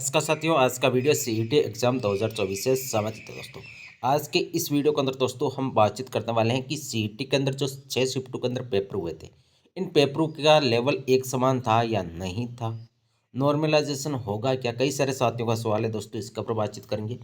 नमस्कार साथियों, आज का वीडियो सीईटी एग्ज़ाम 2024 से संबंधित है दोस्तों। आज के इस वीडियो के अंदर दोस्तों हम बातचीत करने वाले हैं कि सीईटी के अंदर जो 6 शिफ्टों के अंदर पेपर हुए थे, इन पेपरों का लेवल एक समान था या नहीं था, नॉर्मलाइजेशन होगा क्या। कई सारे साथियों का सवाल है दोस्तों, इसके ऊपर बातचीत करेंगे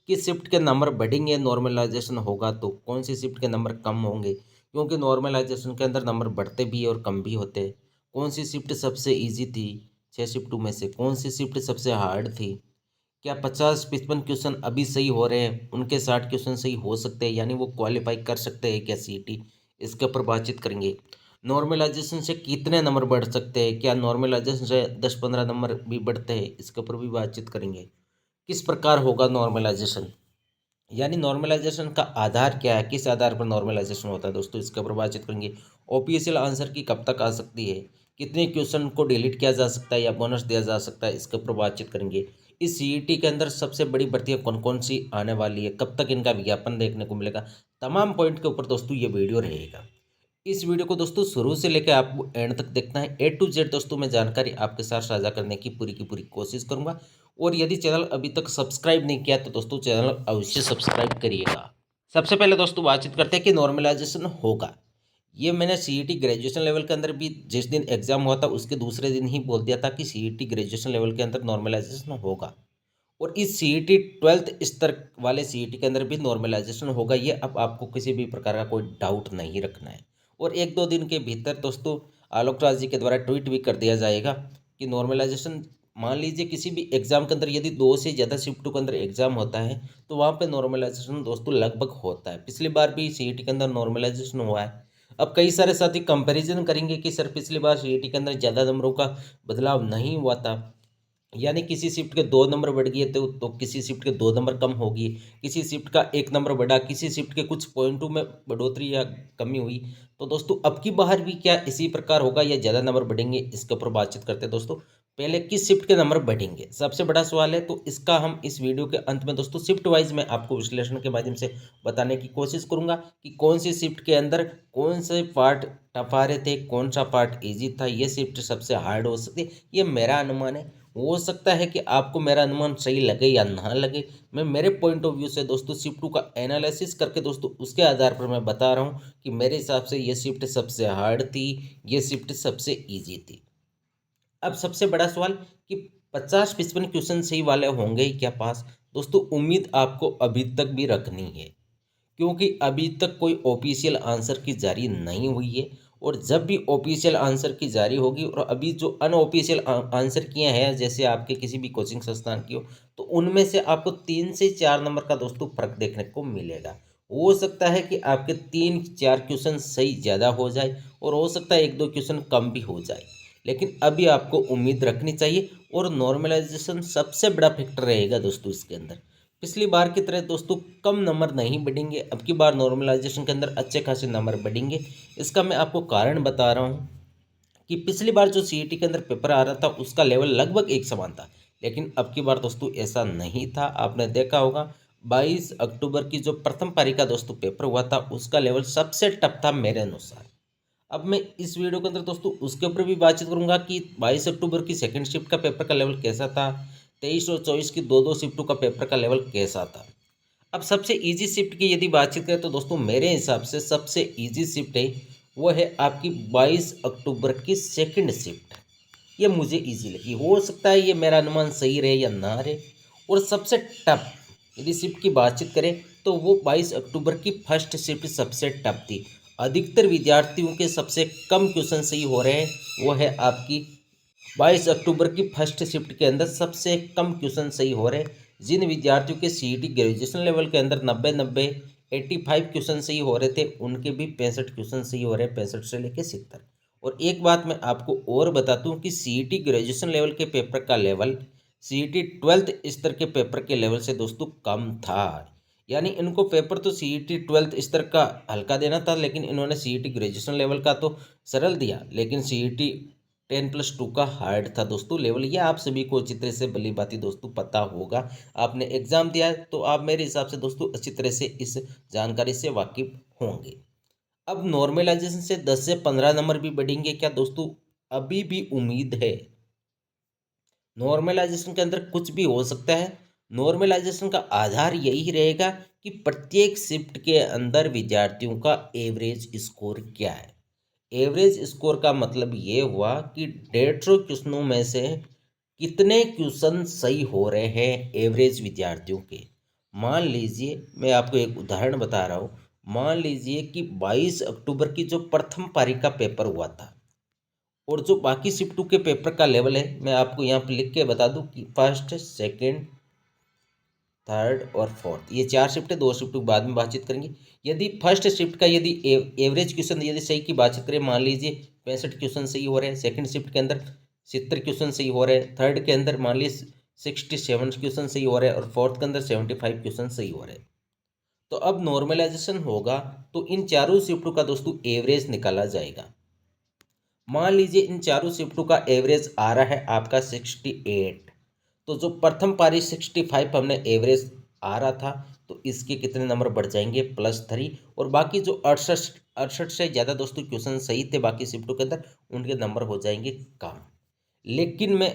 कि शिफ्ट के नंबर बढ़ेंगे नॉर्मलाइजेशन होगा तो कौन सी शिफ्ट के नंबर कम होंगे, क्योंकि नॉर्मलाइजेशन के अंदर नंबर बढ़ते भी और कम भी होते हैं। कौन सी शिफ्ट सबसे ईजी थी, 6 शिफ्टों में से कौन सी शिफ्ट सबसे हार्ड थी, क्या 50-55 क्वेश्चन अभी सही हो रहे हैं, उनके 60 क्वेश्चन सही हो सकते हैं, यानी वो क्वालिफाई कर सकते हैं क्या सीईटी, इसके ऊपर बातचीत करेंगे। नॉर्मलाइजेशन से कितने नंबर बढ़ सकते हैं, क्या नॉर्मलाइजेशन से 10-15 नंबर भी बढ़ते हैं, इसके ऊपर भी बातचीत करेंगे। किस प्रकार होगा नॉर्मलाइजेशन, यानी नॉर्मलाइजेशन का आधार क्या है, किस आधार पर नॉर्मलाइजेशन होता है दोस्तों, इसके ऊपर बातचीत करेंगे। ओपीएसएल आंसर की कब तक आ सकती है, कितने क्वेश्चन को डिलीट किया जा सकता है या बोनस दिया जा सकता है, इसके ऊपर बातचीत करेंगे। इस सीईटी के अंदर सबसे बड़ी भर्तियाँ कौन कौन सी आने वाली है, कब तक इनका विज्ञापन देखने को मिलेगा, तमाम पॉइंट के ऊपर दोस्तों ये वीडियो रहेगा। इस वीडियो को दोस्तों शुरू से लेकर आपको एंड तक देखना है। A to Z दोस्तों मैं जानकारी आपके साथ साझा करने की पूरी कोशिश करूंगा। और यदि चैनल अभी तक सब्सक्राइब नहीं किया तो दोस्तों चैनल अवश्य सब्सक्राइब करिएगा। सबसे पहले दोस्तों बातचीत करते हैं कि नॉर्मलाइजेशन होगा। ये मैंने सीईटी ग्रेजुएशन लेवल के अंदर भी जिस दिन एग्जाम हुआ था उसके दूसरे दिन ही बोल दिया था कि सीईटी ग्रेजुएशन लेवल के अंदर नॉर्मलाइजेशन होगा। और इस सीईटी 12th स्तर वाले सीईटी के अंदर भी नॉर्मलाइजेशन होगा, ये अब आपको किसी भी प्रकार का कोई डाउट नहीं रखना है। और एक दो दिन के भीतर दोस्तों आलोक राज जी के द्वारा ट्वीट भी कर दिया जाएगा कि नॉर्मलाइजेशन, मान लीजिए किसी भी एग्जाम के अंदर यदि 2 से ज़्यादा शिफ्टों के अंदर एग्जाम होता है तो वहाँ पे नॉर्मलाइजेशन दोस्तों लगभग होता है। पिछली बार भी सीईटी के अंदर नॉर्मलाइजेशन हुआ है। अब कई सारे साथी कंपैरिजन करेंगे कि सर पिछली बार सीईटी के अंदर ज़्यादा नंबरों का बदलाव नहीं हुआ था, यानी किसी शिफ्ट के 2 नंबर बढ़ गए तो किसी शिफ्ट के 2 नंबर कम होगी, किसी शिफ्ट का 1 नंबर बढ़ा, किसी शिफ्ट के कुछ पॉइंटों में बढ़ोतरी या कमी हुई। तो दोस्तों अब की बार भी क्या इसी प्रकार होगा या ज़्यादा नंबर बढ़ेंगे, इसके ऊपर बातचीत करते हैं दोस्तों। पहले किस शिफ्ट के नंबर बढ़ेंगे सबसे बड़ा सवाल है, तो इसका हम इस वीडियो के अंत में दोस्तों शिफ्ट वाइज मैं आपको विश्लेषण के माध्यम से बताने की कोशिश करूंगा कि कौन सी शिफ्ट के अंदर कौन से पार्ट टफ आ रहे थे, कौन सा पार्ट ईजी था, ये शिफ्ट सबसे हार्ड हो सकती है, ये मेरा अनुमान है। हो सकता है कि आपको मेरा अनुमान सही लगे या ना लगे। मैं मेरे पॉइंट ऑफ व्यू से दोस्तों शिफ्टों का एनालिसिस करके दोस्तों उसके आधार पर मैं बता रहा हूँ कि मेरे हिसाब से ये शिफ्ट सबसे हार्ड थी, ये शिफ्ट सबसे इजी थी। अब सबसे बड़ा सवाल कि 50-55 क्वेश्चन सही वाले होंगे ही क्या पास। दोस्तों उम्मीद आपको अभी तक भी रखनी है, क्योंकि अभी तक कोई ऑफिशियल आंसर की जारी नहीं हुई है। और जब भी ऑफिशियल आंसर की जारी होगी और अभी जो अनऑफिशियल आंसर किए हैं जैसे आपके किसी भी कोचिंग संस्थान की हो, तो उनमें से आपको 3 से 4 नंबर का दोस्तों फर्क देखने को मिलेगा। हो सकता है कि आपके 3-4 क्वेश्चन सही ज़्यादा हो जाए और हो सकता है 1-2 क्वेश्चन कम भी हो जाए, लेकिन अभी आपको उम्मीद रखनी चाहिए। और नॉर्मलाइजेशन सबसे बड़ा फैक्टर रहेगा दोस्तों इसके अंदर। पिछली बार की तरह दोस्तों कम नंबर नहीं बढ़ेंगे, अब की बार नॉर्मलाइजेशन के अंदर अच्छे खासे नंबर बढ़ेंगे। इसका मैं आपको कारण बता रहा हूँ कि पिछली बार जो सीईटी के अंदर पेपर आ रहा था उसका लेवल लगभग एक समान था, लेकिन अब की बार दोस्तों ऐसा नहीं था। आपने देखा होगा 22 अक्टूबर की जो प्रथम पारी का दोस्तों पेपर हुआ था उसका लेवल सबसे टफ था मेरे अनुसार। अब मैं इस वीडियो के अंदर दोस्तों उसके ऊपर भी बातचीत करूंगा कि 22 अक्टूबर की सेकंड शिफ्ट का पेपर का लेवल कैसा था, 23 और 24 की दो शिफ्टों का पेपर का लेवल कैसा था। अब सबसे इजी शिफ्ट की यदि बातचीत करें तो दोस्तों मेरे हिसाब से सबसे इजी शिफ्ट है वो है आपकी 22 अक्टूबर की सेकंड शिफ्ट। ये मुझे इजी लगी, हो सकता है ये मेरा अनुमान सही रहे या ना रहे। और सबसे टफ यदि शिफ्ट की बातचीत करें तो वो 22 अक्टूबर की फर्स्ट शिफ्ट सबसे टफ थी। अधिकतर विद्यार्थियों के सबसे कम क्वेश्चन सही हो रहे हैं, वो है आपकी 22 अक्टूबर की फर्स्ट शिफ्ट के अंदर सबसे कम क्वेश्चन सही हो रहे हैं। जिन विद्यार्थियों के सीईटी ग्रेजुएशन लेवल के अंदर 90-90 85 क्वेश्चन सही हो रहे थे उनके भी 65 क्वेश्चन सही हो रहे हैं, 65 से लेकर 70। और एक बात मैं आपको और बताता हूँ कि सीईटी ग्रेजुएशन लेवल के पेपर का लेवल सीईटी 12th स्तर के पेपर के लेवल से दोस्तों कम था। यानी इनको पेपर तो सीईटी 12th स्तर का हल्का देना था, लेकिन इन्होंने सीईटी ग्रेजुएशन लेवल का तो सरल दिया, लेकिन सीईटी 10+2 का हार्ड था दोस्तों लेवल। ये आप सभी को अच्छी तरह से भली भांति दोस्तों पता होगा, आपने एग्जाम दिया है तो आप मेरे हिसाब से दोस्तों अच्छी तरह से इस जानकारी से वाकिफ होंगे। अब नॉर्मलाइजेशन से 10 से 15 नंबर भी बढ़ेंगे क्या दोस्तों, अभी भी उम्मीद है। नॉर्मलाइजेशन के अंदर कुछ भी हो सकता है। नॉर्मलाइजेशन का आधार यही रहेगा कि प्रत्येक शिफ्ट के अंदर विद्यार्थियों का एवरेज स्कोर क्या है। एवरेज स्कोर का मतलब ये हुआ कि 150 क्वेश्चनों में से कितने क्वेश्चन सही हो रहे हैं एवरेज विद्यार्थियों के। मान लीजिए मैं आपको एक उदाहरण बता रहा हूँ। मान लीजिए कि 22 अक्टूबर की जो प्रथम पारी का पेपर हुआ था और जो बाकी शिफ्ट टू के पेपर का लेवल है मैं आपको यहाँ पर लिख के बता दूँ कि फर्स्ट, सेकेंड, थर्ड और फोर्थ, ये 4 शिफ्ट है। 2 शिफ्ट बाद में बातचीत करेंगे। यदि फर्स्ट शिफ्ट का यदि एवरेज क्वेश्चन यदि सही की बातचीत करें, मान लीजिए 65 क्वेश्चन सही हो रहे हैं। सेकंड शिफ्ट के अंदर 70 क्वेश्चन सही हो रहे हैं। थर्ड के अंदर मान लीजिए 67 क्वेश्चन सही हो रहे हैं और फोर्थ के अंदर 75 क्वेश्चन सही हो रहे हैं। तो अब नॉर्मलाइजेशन होगा तो इन चारों शिफ्टों का दोस्तों एवरेज निकाला जाएगा। मान लीजिए इन चारों शिफ्टों का एवरेज आ रहा है आपका 68। तो जो प्रथम पारी 65 हमने एवरेज आ रहा था, तो इसके कितने नंबर बढ़ जाएंगे, +3। और बाकी जो 68 से ज़्यादा दोस्तों क्वेश्चन सही थे बाकी शिफ्टों के अंदर, उनके नंबर हो जाएंगे कम। लेकिन मैं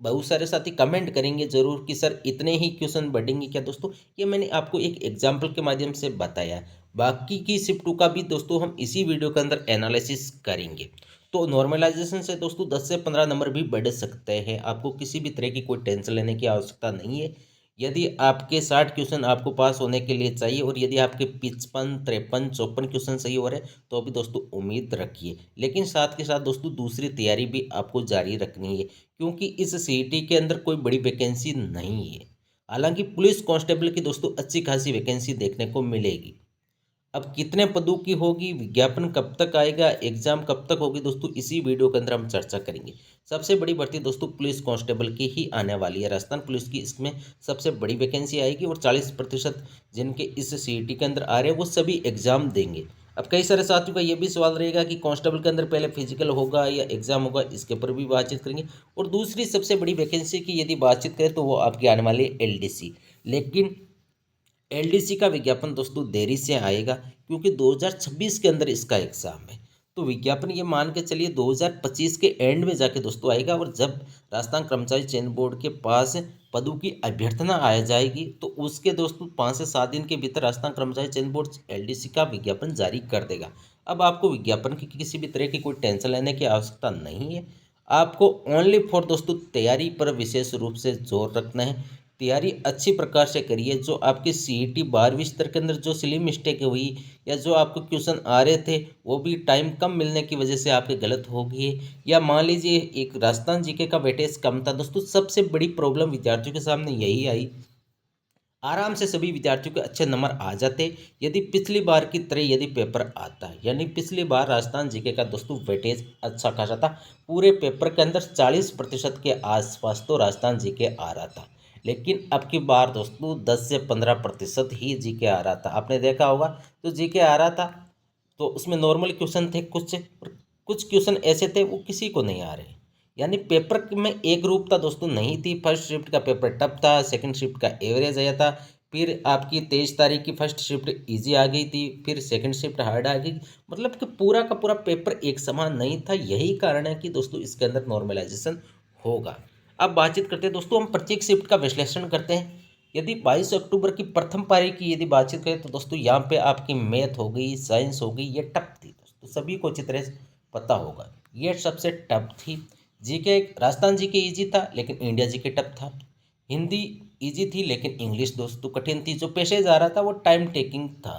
बहुत सारे साथी कमेंट करेंगे जरूर कि सर इतने ही क्वेश्चन बढ़ेंगे क्या दोस्तों। ये मैंने आपको एक एग्जाम्पल के माध्यम से बताया। बाकी की शिफ्टों का भी दोस्तों हम इसी वीडियो के अंदर एनालिसिस करेंगे। तो नॉर्मलाइजेशन से दोस्तों 10 से 15 नंबर भी बढ़ सकते हैं। आपको किसी भी तरह की कोई टेंशन लेने की आवश्यकता नहीं है। यदि आपके 60 क्वेश्चन आपको पास होने के लिए चाहिए और यदि आपके 55, 53, 54 क्वेश्चन सही हो रहे हैं तो अभी दोस्तों उम्मीद रखिए। लेकिन साथ के साथ दोस्तों दूसरी तैयारी भी आपको जारी रखनी है, क्योंकि इस सीईटी के अंदर कोई बड़ी वैकेंसी नहीं है। हालांकि पुलिस कांस्टेबल की दोस्तों अच्छी खासी वैकेंसी देखने को मिलेगी। अब कितने पदों की होगी, विज्ञापन कब तक आएगा, एग्जाम कब तक होगी दोस्तों, इसी वीडियो के अंदर हम चर्चा करेंगे। सबसे बड़ी भर्ती दोस्तों पुलिस कांस्टेबल की ही आने वाली है। राजस्थान पुलिस की इसमें सबसे बड़ी वैकेंसी आएगी और 40% जिनके इस सीईटी के अंदर आ रहे हैं वो सभी एग्जाम देंगे। अब कई सारे साथियों का ये भी सवाल रहेगा कि कांस्टेबल के अंदर पहले फिजिकल होगा या एग्जाम होगा, इसके ऊपर भी बातचीत करेंगे। और दूसरी सबसे बड़ी वैकेंसी की यदि बातचीत करें तो वो आपकी आने वाली है एलडीसी। लेकिन एलडीसी का विज्ञापन दोस्तों देरी से आएगा, क्योंकि 2026 के अंदर इसका एग्जाम है। तो विज्ञापन ये मान के चलिए 2025 के एंड में जाके दोस्तों आएगा। और जब राजस्थान कर्मचारी चयन बोर्ड के पास पदों की अभ्यर्थना आ जाएगी तो उसके दोस्तों 5 से 7 दिन के भीतर राजस्थान कर्मचारी चयन बोर्ड एलडीसी का विज्ञापन जारी कर देगा। अब आपको विज्ञापन की किसी भी तरह की कोई टेंशन लेने की आवश्यकता नहीं है। आपको ओनली फॉर दोस्तों तैयारी पर विशेष रूप से जोर रखना है। तैयारी अच्छी प्रकार से करिए। जो आपकी सीईटी 12वीं स्तर के अंदर जो सिली मिस्टेक हुई या जो आपको क्वेश्चन आ रहे थे वो भी टाइम कम मिलने की वजह से आपके गलत हो गए, या मान लीजिए एक राजस्थान जीके का वेटेज कम था दोस्तों, सबसे बड़ी प्रॉब्लम विद्यार्थियों के सामने यही आई। आराम से सभी विद्यार्थियों के अच्छे नंबर आ जाते यदि पिछली बार की तरह यदि पेपर आता है। यानी पिछली बार राजस्थान जीके का दोस्तों वेटेज अच्छा खासा था। पूरे पेपर के अंदर 40% के आसपास तो राजस्थान जीके आ रहा था। लेकिन अब की बार दोस्तों 10 से 15% ही जीके आ रहा था। आपने देखा होगा तो जीके आ रहा था तो उसमें नॉर्मल क्वेश्चन थे कुछ, और कुछ क्वेश्चन ऐसे थे वो किसी को नहीं आ रहे। यानी पेपर में एक रूपता दोस्तों नहीं थी। फर्स्ट शिफ्ट का पेपर टफ था, सेकंड शिफ्ट का एवरेज आया था, फिर आपकी 23 तारीख की फर्स्ट शिफ्ट इजी आ गई थी, फिर सेकंड शिफ्ट हार्ड आ गई। मतलब कि पूरा का पूरा पेपर एक समान नहीं था। यही कारण है कि दोस्तों इसके अंदर नॉर्मलाइजेशन होगा। अब बातचीत करते हैं दोस्तों, हम प्रत्येक शिफ्ट का विश्लेषण करते हैं। यदि 22 अक्टूबर की प्रथम पारी की यदि बातचीत करें तो दोस्तों यहाँ पे आपकी मैथ हो गई, साइंस हो गई, ये टफ थी दोस्तों, सभी को अच्छी तरह से पता होगा ये सबसे टफ थी। जीके राजस्थान जीके इजी था लेकिन इंडिया जीके टफ था। हिंदी इजी थी लेकिन इंग्लिश दोस्तों कठिन थी। जो पैसेज आ रहा था वो टाइम टेकिंग था।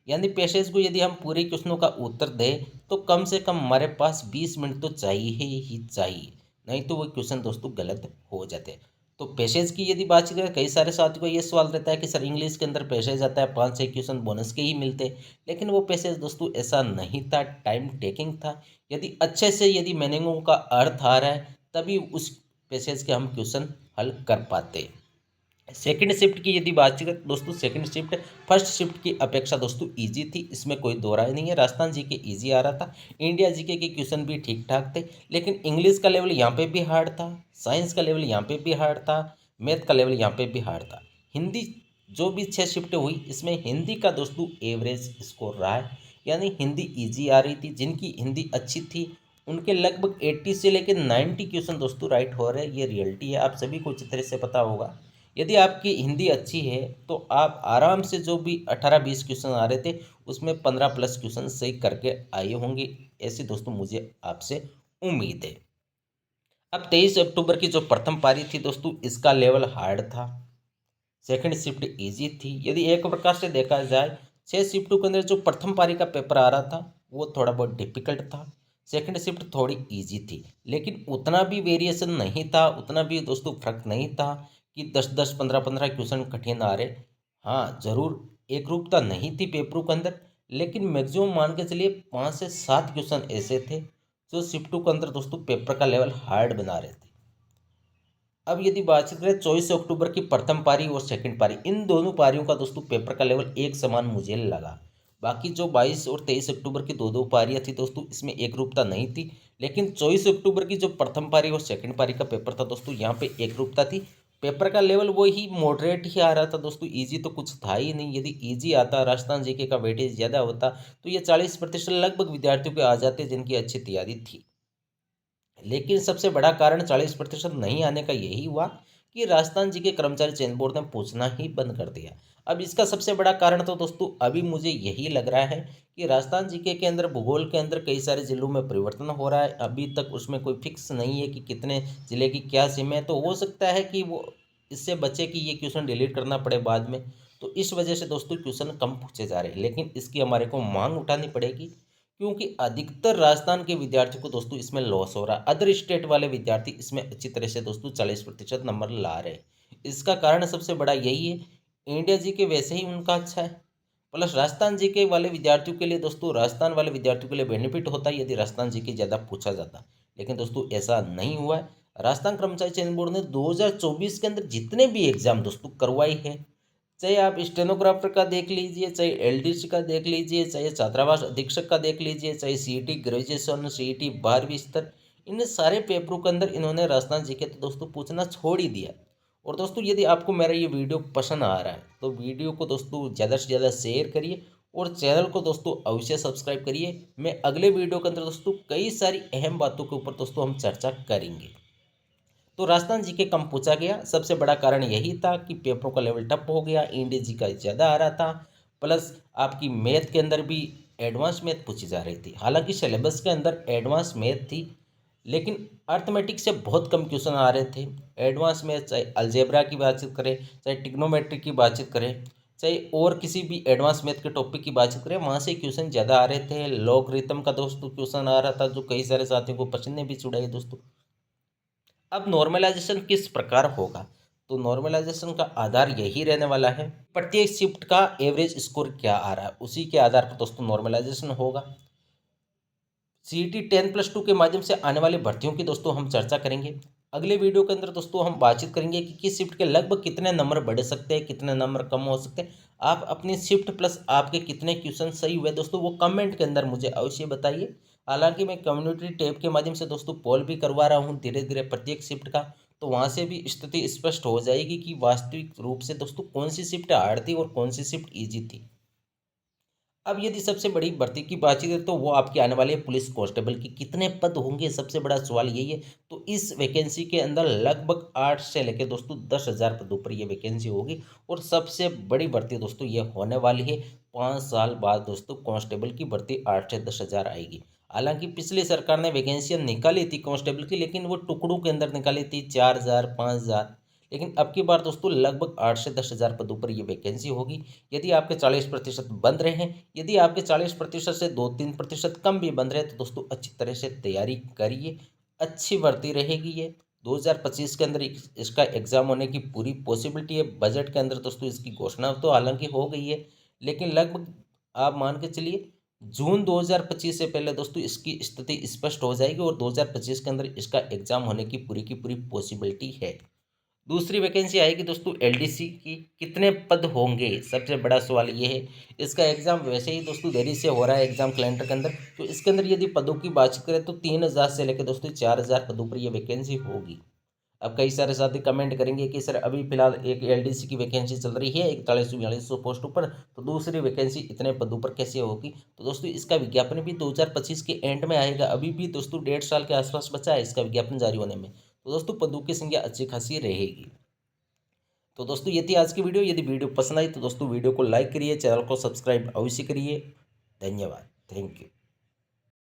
यानी पैसेज को यदि हम पूरे क्वेश्चनों का उत्तर दें तो कम से कम हमारे पास 20 मिनट तो चाहिए ही चाहिए, नहीं तो वो क्वेश्चन दोस्तों गलत हो जाते हैं। तो पैसेज की यदि बातचीत करें, कई सारे साथियों को ये सवाल रहता है कि सर इंग्लिश के अंदर पैसेज आता है, 5-6 क्वेश्चन बोनस के ही मिलते हैं। लेकिन वो पैसेज दोस्तों ऐसा नहीं था, टाइम टेकिंग था। यदि अच्छे से यदि मीनिंगों का अर्थ आ रहा है तभी उस पैसेज के हम क्वेश्चन हल कर पाते हैं। सेकंड शिफ्ट की यदि बातचीत करें दोस्तों, सेकंड शिफ्ट फर्स्ट शिफ्ट की अपेक्षा दोस्तों इजी थी, इसमें कोई दो राय नहीं है। राजस्थान जीके इजी आ रहा था, इंडिया जीके के क्वेश्चन भी ठीक ठाक थे। लेकिन इंग्लिश का लेवल यहाँ पे भी हार्ड था, साइंस का लेवल यहाँ पे भी हार्ड था, मैथ का लेवल यहाँ पे भी हार्ड था। हिंदी जो भी 6 शिफ्ट हुई इसमें हिंदी का दोस्तों एवरेज स्कोर रहा है। यानी हिंदी ईजी आ रही थी, जिनकी हिंदी अच्छी थी उनके लगभग 80 से लेकर 90 क्वेश्चन दोस्तों राइट हो रहे हैं। ये रियलिटी है, आप सभी को अच्छी तरह से पता होगा। यदि आपकी हिंदी अच्छी है तो आप आराम से जो भी 18-20 क्वेश्चन आ रहे थे उसमें 15 प्लस क्वेश्चन सही करके आए होंगे, ऐसी दोस्तों मुझे आपसे उम्मीद है। अब 23 अक्टूबर की जो प्रथम पारी थी दोस्तों, इसका लेवल हार्ड था। सेकंड शिफ्ट इजी थी। यदि एक प्रकार से देखा जाए 6 शिफ्टों के अंदर जो प्रथम पारी का पेपर आ रहा था वो थोड़ा बहुत डिफिकल्ट था। सेकंड शिफ्ट थोड़ी इजी थी, लेकिन उतना भी वेरिएशन नहीं था, उतना भी दोस्तों फर्क नहीं था कि 10-10, 15-15 क्वेश्चन कठिन आ रहे। हाँ, जरूर एक रूपता नहीं थी पेपरों के अंदर, लेकिन मैक्सिमम मान के चलिए 5 से 7 क्वेश्चन ऐसे थे जो शिफ्टों के अंदर दोस्तों पेपर का लेवल हार्ड बना रहे थे। अब यदि बातचीत करें 24 अक्टूबर की प्रथम पारी और सेकंड पारी, इन दोनों पारियों का दोस्तों पेपर का लेवल एक समान मुझे लगा। बाकी जो 22 और 23 अक्टूबर की दो दो पारियां थी दोस्तों, इसमें एक रूपता नहीं थी। लेकिन 24 अक्टूबर की जो प्रथम पारी और सेकंड पारी का पेपर था दोस्तों, यहाँ पे एक रूपता थी। पेपर का लेवल वही मॉडरेट ही आ रहा था दोस्तों, ईजी तो कुछ था ही नहीं। यदि ईजी आता, राजस्थान जीके का वेटेज ज़्यादा होता, तो ये 40% लगभग विद्यार्थियों के आ जाते जिनकी अच्छी तैयारी थी। लेकिन सबसे बड़ा कारण 40% नहीं आने का यही हुआ कि राजस्थान जी के कर्मचारी चयन बोर्ड ने पूछना ही बंद कर दिया। अब इसका सबसे बड़ा कारण तो दोस्तों अभी मुझे यही लग रहा है कि राजस्थान जीके के अंदर भूगोल के अंदर कई सारे जिलों में परिवर्तन हो रहा है। अभी तक उसमें कोई फिक्स नहीं है कि कितने जिले की क्या सीमा है, तो हो सकता है कि वो इससे बचे कि ये क्वेश्चन डिलीट करना पड़े बाद में। तो इस वजह से दोस्तों क्वेश्चन कम पूछे जा रहे हैं, लेकिन इसकी हमारे को मांग उठानी पड़ेगी, क्योंकि अधिकतर राजस्थान के विद्यार्थियों को दोस्तों इसमें लॉस हो रहा है। अदर स्टेट वाले विद्यार्थी इसमें अच्छी तरह से दोस्तों 40% नंबर ला रहे हैं। इसका कारण सबसे बड़ा यही है, इंडिया जी के वैसे ही उनका अच्छा है, प्लस राजस्थान जी के वाले विद्यार्थियों के लिए दोस्तों, राजस्थान वाले विद्यार्थियों के लिए बेनिफिट होता है यदि राजस्थान जी के ज़्यादा पूछा जाता। लेकिन दोस्तों ऐसा नहीं हुआ है। राजस्थान कर्मचारी चयन बोर्ड ने 2024 के अंदर जितने भी एग्जाम दोस्तों करवाई है, चाहे आप स्टेनोग्राफर का देख लीजिए, चाहे एलडीसी का देख लीजिए, चाहे छात्रावास अधीक्षक का देख लीजिए, चाहे सीईटी ग्रेजुएशन, सीईटी 12वीं स्तर, इन सारे पेपरों के अंदर इन्होंने राजस्थान जीके तो दोस्तों पूछना छोड़ ही दिया। और दोस्तों यदि आपको मेरा ये वीडियो पसंद आ रहा है तो वीडियो को दोस्तों ज़्यादा से ज़्यादा शेयर करिए और चैनल को दोस्तों अवश्य सब्सक्राइब करिए। मैं अगले वीडियो के अंदर दोस्तों कई सारी अहम बातों के ऊपर दोस्तों हम चर्चा करेंगे। तो राजस्थान जीके कम पूछा गया, सबसे बड़ा कारण यही था कि पेपरों का लेवल टफ हो गया, इंडिया जी का ज़्यादा आ रहा था, प्लस आपकी मैथ के अंदर भी एडवांस मैथ पूछी जा रही थी। हालांकि सिलेबस के अंदर एडवांस मैथ थी, लेकिन अर्थमेटिक से बहुत कम क्वेश्चन आ रहे थे। एडवांस मैथ चाहे अलजेब्रा की बातचीत करें, चाहे टिग्नोमेट्री की बातचीत करें, चाहे और किसी भी एडवांस मैथ के टॉपिक की बातचीत करें, वहाँ से क्वेश्चन ज़्यादा आ रहे थे। लॉगरिथम का दोस्तों क्वेश्चन आ रहा था जो कई सारे साथियों को पसीने भी छुड़ाए दोस्तों। अब नॉर्मलाइजेशन किस प्रकार होगा, तो नॉर्मलाइजेशन का आधार यही रहने वाला है, प्रत्येक शिफ्ट का एवरेज स्कोर क्या आ रहा है उसी के आधार पर दोस्तों नॉर्मलाइजेशन होगा। सीईटी 10+2 के माध्यम से आने वाली भर्तियों की दोस्तों हम चर्चा करेंगे। अगले वीडियो के अंदर दोस्तों हम बातचीत करेंगे कि किस शिफ्ट के लगभग कितने नंबर बढ़ सकते हैं, कितने नंबर कम हो सकते हैं। आप अपनी शिफ्ट प्लस आपके कितने क्वेश्चन सही हुए दोस्तों वो कमेंट के अंदर मुझे अवश्य बताइए। हालांकि मैं कम्युनिटी टैब के माध्यम से दोस्तों पोल भी करवा रहा हूँ धीरे धीरे प्रत्येक शिफ्ट का, तो वहाँ से भी स्थिति स्पष्ट हो जाएगी कि वास्तविक रूप से दोस्तों कौन सी शिफ्ट हार्ड थी और कौन सी शिफ्ट ईजी थी। अब यदि सबसे बड़ी भर्ती की बातचीत है तो वो आपकी आने वाली है पुलिस कांस्टेबल की। कितने पद होंगे, सबसे बड़ा सवाल यही है। तो इस वैकेंसी के अंदर लगभग 8 से लेकर दोस्तों 10,000 पदों पर ये वैकेंसी होगी और सबसे बड़ी भर्ती दोस्तों ये होने वाली है। 5 साल बाद दोस्तों कांस्टेबल की भर्ती 8 से 10,000 आएगी। हालांकि पिछली सरकार ने वैकेंसियाँ निकाली थी कांस्टेबल की, लेकिन वो टुकड़ों के अंदर निकाली थी, 4,000, 5,000। लेकिन अब की बार दोस्तों लगभग 8 से 10,000 पदों पर ये वैकेंसी होगी। यदि आपके 40% बंद रहे हैं, यदि आपके 40% से 2-3% कम भी बंद रहे तो दोस्तों अच्छी तरह से तैयारी करिए, अच्छी भर्ती रहेगी ये। 2025 के अंदर इसका एग्ज़ाम होने की पूरी पॉसिबिलिटी है। बजट के अंदर दोस्तों इसकी घोषणा तो हालांकि हो गई है, लेकिन लगभग आप मान के चलिए जून 2025 से पहले दोस्तों इसकी स्थिति स्पष्ट हो जाएगी और 2025 के अंदर इसका एग्ज़ाम होने की पूरी पॉसिबिलिटी है। दूसरी वैकेंसी आएगी दोस्तों एलडीसी की। कितने पद होंगे, सबसे बड़ा सवाल ये है। इसका एग्ज़ाम वैसे ही दोस्तों देरी से हो रहा है एग्ज़ाम कैलेंडर के अंदर, तो इसके अंदर यदि पदों की बात करें तो 3,000 से लेकर दोस्तों 4,000 पदों पर ये वैकेंसी होगी। अब कई सारे साथी कमेंट करेंगे कि सर अभी फिलहाल एक एलडीसी की वैकेंसी चल रही है 41-42 पोस्ट पर, तो दूसरी वैकेंसी इतने पदों पर कैसे होगी। तो दोस्तों इसका विज्ञापन भी 2025 के एंड में आएगा, अभी भी दोस्तों 1.5 साल के आसपास बचा है इसका विज्ञापन जारी होने में। तो दोस्तों पदों की संख्या अच्छी खासी रहेगी। तो दोस्तों ये थी आज की वीडियो। यदि वीडियो पसंद आई तो दोस्तों वीडियो को लाइक करिए, चैनल को सब्सक्राइब अवश्य करिए। धन्यवाद। Thank you.